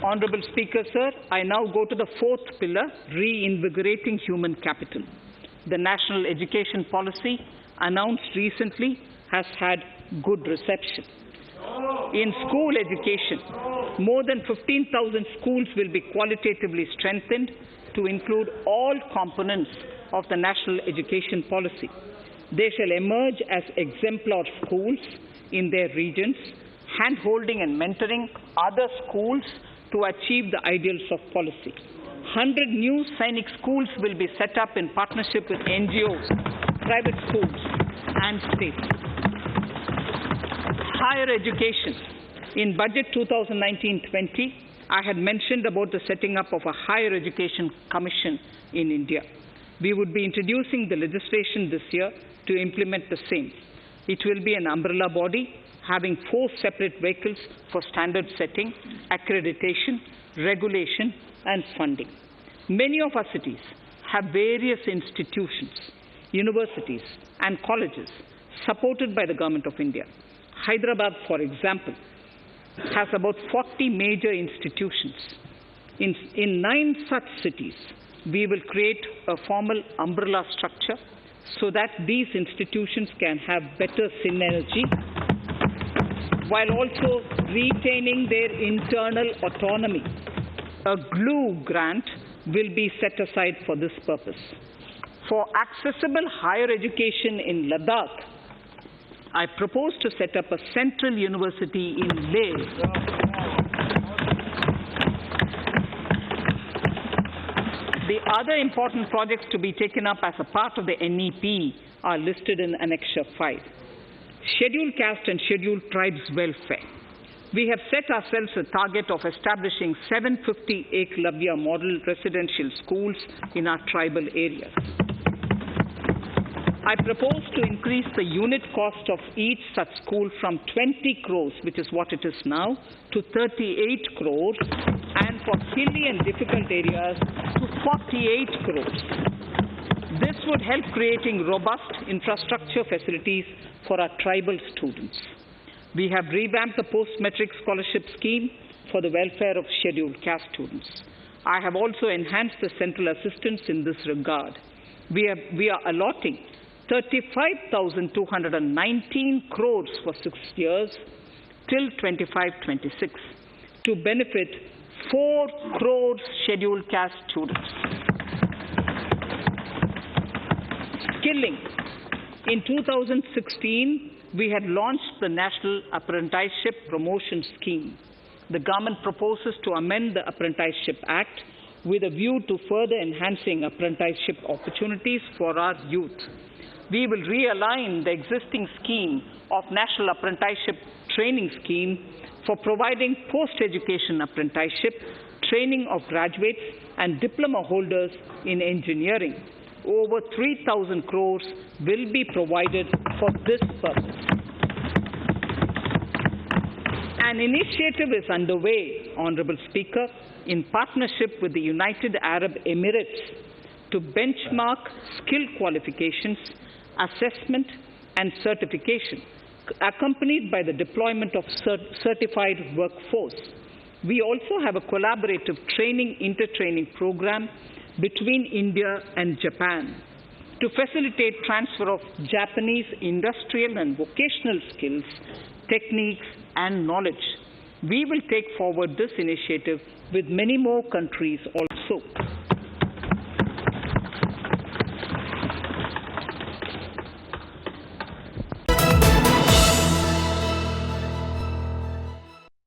Honourable Speaker, sir, I now go to the fourth pillar, reinvigorating human capital. The national education policy announced recently has had good reception. In school education, more than 15,000 schools will be qualitatively strengthened to include all components of the national education policy. They shall emerge as exemplar schools in their regions, hand-holding and mentoring other schools to achieve the ideals of policy. 100 new Sainik schools will be set up in partnership with NGOs, private schools and states. Higher education. In Budget 2019-20, I had mentioned about the setting up of a higher education commission in India. We would be introducing the legislation this year to implement the same. It will be an umbrella body having 4 separate vehicles for standard setting, accreditation, regulation and funding. Many of our cities have various institutions, universities and colleges supported by the Government of India. Hyderabad, for example, has about 40 major institutions. In 9 such cities, we will create a formal umbrella structure so that these institutions can have better synergy while also retaining their internal autonomy. A GLUE grant will be set aside for this purpose. For accessible higher education in Ladakh, I propose to set up a central university in Leh. The other important projects to be taken up as a part of the NEP are listed in Annexure 5. Scheduled caste and scheduled tribes welfare. We have set ourselves a target of establishing 750 Eklavya model residential schools in our tribal areas. I propose to increase the unit cost of each such school from 20 crores, which is what it is now, to 38 crores, and for hilly and difficult areas to 48 crores. This would help creating robust infrastructure facilities for our tribal students. We have revamped the post-metric scholarship scheme for the welfare of scheduled caste students. I have also enhanced the central assistance in this regard. We are allotting 35,219 crores for 6 years till 25-26 to benefit 4 crores scheduled caste students. Skilling. In 2016, we had launched the National Apprenticeship Promotion Scheme. The government proposes to amend the Apprenticeship Act with a view to further enhancing apprenticeship opportunities for our youth. We will realign the existing scheme of National Apprenticeship Training Scheme for providing post-education apprenticeship, training of graduates and diploma holders in engineering. Over 3,000 crores will be provided for this purpose. An initiative is underway, Honourable Speaker, in partnership with the United Arab Emirates to benchmark skill qualifications, assessment and certification, accompanied by the deployment of certified workforce. We also have a collaborative intertraining program between India and Japan to facilitate transfer of Japanese industrial and vocational skills, techniques and knowledge. We will take forward this initiative with many more countries also.